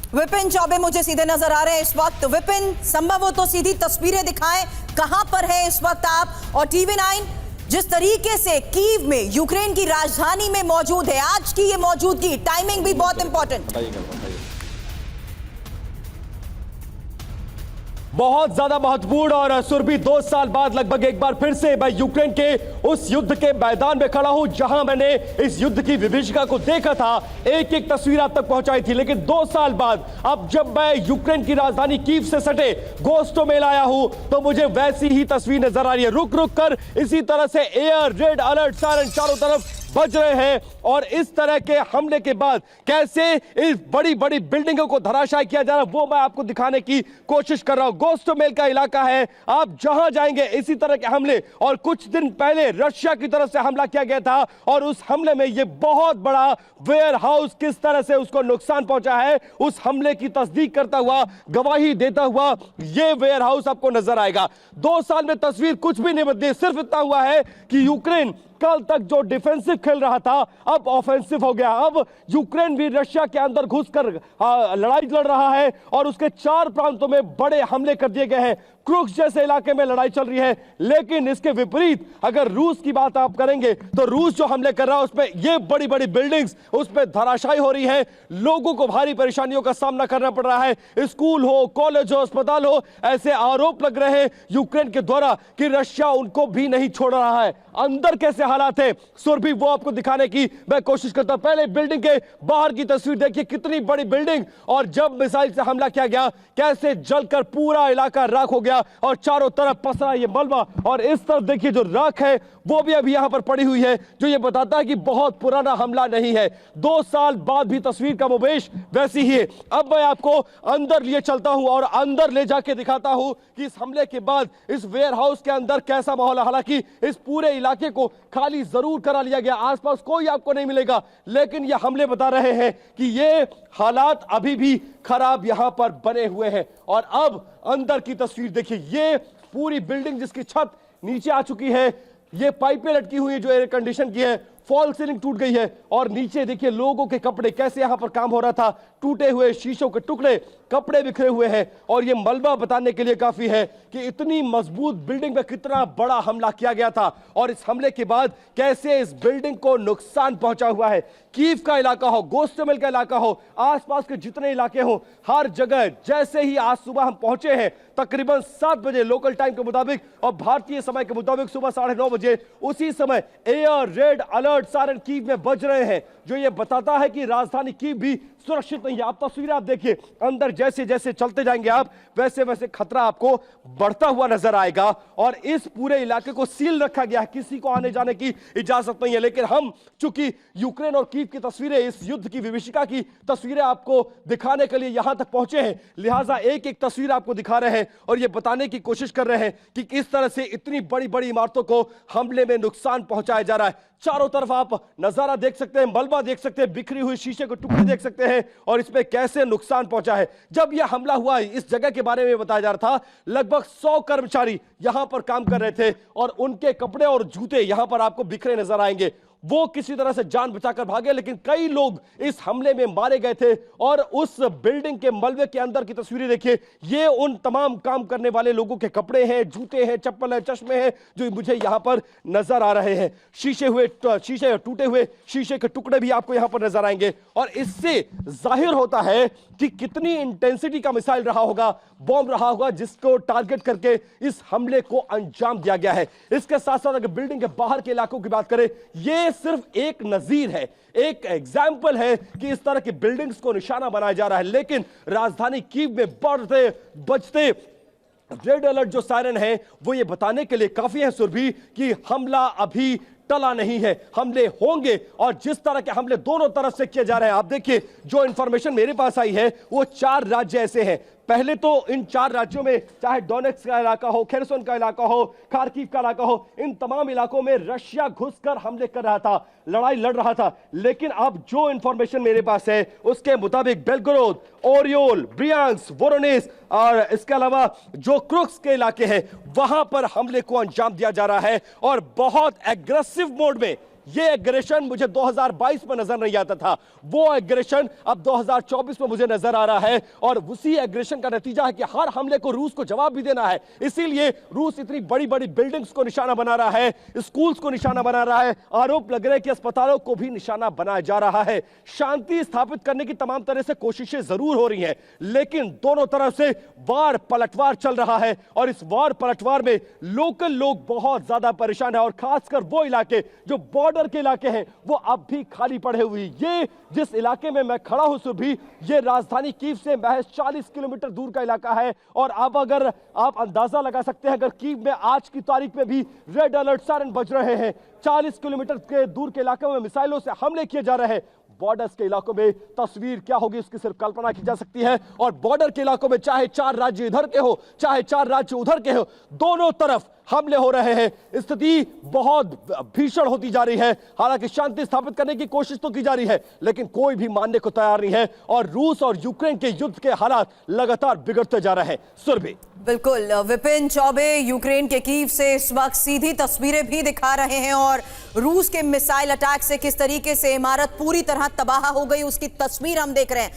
विपिन चौबे मुझे सीधे नजर आ रहे हैं इस वक्त। विपिन, संभव हो तो सीधी तस्वीरें दिखाएं, कहां पर है इस वक्त आप? और TV9 जिस तरीके से कीव में, यूक्रेन की राजधानी में मौजूद है, आज की ये मौजूदगी, टाइमिंग भी बहुत इंपॉर्टेंट। बहुत ज्यादा महत्वपूर्ण और सुरभि 2 साल बाद लगभग एक बार फिर से मैं यूक्रेन के उस युद्ध के मैदान में खड़ा हूं जहां मैंने इस युद्ध की विभीषिका को देखा था, एक एक तस्वीर आप तक पहुंचाई थी। लेकिन 2 साल बाद अब जब मैं यूक्रेन की राजधानी कीव से सटे गोस्टोमेल आया हूं तो मुझे वैसी ही तस्वीर नजर आ रही है। रुक रुक कर इसी तरह से एयर रेड अलर्ट सायरन चारों तरफ बज रहे हैं और इस तरह के हमले के बाद कैसे इस बड़ी बड़ी बिल्डिंगों को धराशायी किया जा रहा है वो मैं आपको दिखाने की कोशिश कर रहा हूं। गोस्टोमेल का इलाका है, आप जहां जाएंगे इसी तरह के हमले, और कुछ दिन पहले रशिया की तरफ से हमला किया गया था और उस हमले में यह बहुत बड़ा वेयर हाउस किस तरह से उसको नुकसान पहुंचा है, उस हमले की तस्दीक करता हुआ, गवाही देता हुआ यह वेयर हाउस आपको नजर आएगा। 2 साल में तस्वीर कुछ भी नहीं बदली, सिर्फ इतना हुआ है कि यूक्रेन कल तक जो डिफेंसिव खेल रहा था अब ऑफेंसिव हो गया। अब यूक्रेन भी रशिया के अंदर घुसकर लड़ाई लड़ रहा है और उसके 4 प्रांतों में बड़े हमले कर दिए गए हैं। क्रुक्स जैसे इलाके में लड़ाई चल रही है, लेकिन इसके विपरीत अगर रूस की बात आप करेंगे तो रूस जो हमले कर रहा है उसमें ये बड़ी बड़ी बिल्डिंग्स उसमें धराशायी हो रही है, लोगों को भारी परेशानियों का सामना करना पड़ रहा है। स्कूल हो, कॉलेज हो, अस्पताल हो, ऐसे आरोप लग रहे हैं यूक्रेन के द्वारा कि रशिया उनको भी नहीं छोड़ रहा है। अंदर कैसे हालात है सुरभि वो आपको दिखाने की मैं कोशिश करता हूं। पहले बिल्डिंग के बाहर की तस्वीर देखिए, कितनी बड़ी बिल्डिंग, और जब मिसाइल से हमला किया गया कैसे जलकर पूरा इलाका राख हो गया और चारों तरफ पसरा ये मलबा, और इस तरफ देखिए जो राख है वो भी अभी यहां पर पड़ी हुई है, जो ये बताता है कि बहुत पुराना हमला नहीं है। 2 साल बाद भी तस्वीर का मुवेश वैसी ही है। अब मैं आपको अंदर लिए चलता हूं और अंदर ले जाके दिखाता हूं कि इस हमले के बाद इस वेयर हाउस के अंदर कैसा माहौल है। हालांकि इस पूरे इलाके को खाली जरूर करा लिया गया, आसपास कोई आपको नहीं मिलेगा, लेकिन ये हमले बता रहे हैं कि ये हालात अभी भी खराब यहां पर बने हुए हैं। और अब अंदर की तस्वीर देखिए, ये पूरी बिल्डिंग जिसकी छत नीचे आ चुकी है, ये पाइपें लटकी हुई है जो एयर कंडीशन की है, फॉल सीलिंग टूट गई है, और नीचे देखिए लोगों के कपड़े कैसे यहां पर काम हो रहा था, टूटे हुए शीशों के टुकड़े, कपड़े बिखरे हुए हैं। और ये मलबा बताने के लिए काफी है कि इतनी मजबूत बिल्डिंग में कितना बड़ा हमला किया गया था और इस हमले के बाद कैसे इस बिल्डिंग को नुकसान पहुंचा हुआ है। कीव का इलाका हो, गोस्टोमेल का इलाका हो, आसपास के जितने इलाके हो, हर जगह जैसे ही आज सुबह हम पहुंचे हैं तकरीबन 7 बजे लोकल टाइम के मुताबिक और भारतीय समय के मुताबिक सुबह 9:30 बजे, उसी समय air red alert siren Kyiv में बज रहे हैं, जो ये बताता है कि राजधानी कीव भी सुरक्षित नहीं है। आप तस्वीरें आप देखिए, अंदर जैसे जैसे चलते जाएंगे आप वैसे वैसे खतरा आपको बढ़ता हुआ नजर आएगा और इस पूरे इलाके को सील रखा गया है, किसी को आने जाने की इजाजत नहीं है। लेकिन हम चूंकि यूक्रेन और कीव की तस्वीरें, इस युद्ध की विभीषिका की तस्वीरें आपको दिखाने के लिए यहां तक पहुंचे हैं, लिहाजा एक एक तस्वीर आपको दिखा रहे हैं और यह बताने की कोशिश कर रहे हैं कि किस तरह से इतनी बड़ी बड़ी इमारतों को हमले में नुकसान पहुंचाया जा रहा है। चारों तरफ आप नजारा देख सकते हैं, मलबा देख सकते हैं, बिखरी हुई शीशे के टुकड़े देख सकते हैं और इसमें कैसे नुकसान पहुंचा है। जब यह हमला हुआ इस जगह के बारे में बताया जा रहा था, लगभग 100 कर्मचारी यहां पर काम कर रहे थे और उनके कपड़े और जूते यहां पर आपको बिखरे नजर आएंगे। वो किसी तरह से जान बचाकर भागे, लेकिन कई लोग इस हमले में मारे गए थे। और उस बिल्डिंग के मलबे के अंदर की तस्वीरें देखिए, ये उन तमाम काम करने वाले लोगों के कपड़े हैं, जूते हैं, चप्पल है, चश्मे हैं, जो मुझे यहां पर नजर आ रहे हैं। शीशे टूटे हुए शीशे के टुकड़े भी आपको यहां पर नजर आएंगे और इससे जाहिर होता है कि कितनी इंटेंसिटी का मिसाइल रहा होगा, बॉम्ब रहा होगा, जिसको टारगेट करके इस हमले को अंजाम दिया गया है। इसके साथ साथ अगर बिल्डिंग के बाहर के इलाकों की बात करें, ये सिर्फ एक नजीर है, एक एग्जाम्पल है कि इस तरह की बिल्डिंग्स को निशाना बनाया जा रहा है। लेकिन राजधानी कीव में बढ़ते बजते रेड अलर्ट जो सायरन है वो ये बताने के लिए काफी है सुरभि कि हमला अभी टला नहीं है, हमले होंगे। और जिस तरह के हमले दोनों तरफ से किए जा रहे हैं, आप देखिए जो इंफॉर्मेशन मेरे पास आई है वो 4 राज्य ऐसे हैं। पहले तो इन 4 राज्यों में चाहे डोनेट्स्क का इलाका हो, खेरसन का इलाका हो, खार्किव का इलाका हो, इन तमाम इलाकों में रशिया घुसकर हमले कर रहा था, लड़ाई लड़ रहा था। लेकिन अब जो इंफॉर्मेशन मेरे पास है उसके मुताबिक बेलगोरोद, ओरियोल, ब्रियांस्क, वोरोनेस और इसके अलावा जो क्रुक्स के इलाके हैं वहां पर हमले को अंजाम दिया जा रहा है और बहुत एग्रेसिव मोड में ये एग्रेशन मुझे 2022 में नजर नहीं आता था, वो एग्रेशन अब 2024 में मुझे नजर आ रहा है। और उसी एग्रेशन का नतीजा है कि हर हमले को रूस को जवाब भी देना है। इसीलिए रूस इतनी बड़ी बड़ी बिल्डिंग्स को निशाना बना रहा है, स्कूल्स को निशाना बना रहा है, आरोप लग रहे हैं कि अस्पतालों को भी निशाना बनाया जा रहा है। शांति स्थापित करने की तमाम तरह से कोशिशें जरूर हो रही हैं, लेकिन दोनों तरफ से वार पलटवार चल रहा है। और इस वार पलटवार में लोकल लोग बहुत ज्यादा परेशान है, और खासकर वो इलाके जो बॉर्डर के इलाके हैं वो अब भी खाली पड़े हुए। ये जिस इलाके में मैं खड़ा हूं सुरभि, ये राजधानी कीव से महज 40 किलोमीटर दूर का इलाका है। और अब अगर आप अंदाजा लगा सकते हैं, अगर कीव में आज की तारीख में भी रेड अलर्ट सायरन बज रहे हैं, 40 किलोमीटर के दूर के इलाकों में मिसाइलों से हमले किए जा रहे हैं, बॉर्डर्स के इलाकों में तस्वीर क्या होगी उसकी सिर्फ कल्पना की जा सकती है। और बॉर्डर के इलाकों में चाहे 4 राज्य इधर के हो चाहे 4 राज्य उधर के हो, दोनों तरफ हमले हो रहे हैं। स्थिति बहुत भीषण होती जा रही है। हालांकि शांति स्थापित करने की कोशिश तो की जा रही है, लेकिन कोई भी मानने को तैयार नहीं है। और रूस और यूक्रेन के युद्ध के हालात लगातार बिगड़ते जा रहे हैं। सुरभि, बिल्कुल, विपिन चौबे यूक्रेन के कीव से इस वक्त सीधी तस्वीरें भी दिखा रहे हैं, और रूस के मिसाइल अटैक से किस तरीके से इमारत पूरी तरह तबाह हो गई उसकी तस्वीर हम देख रहे हैं।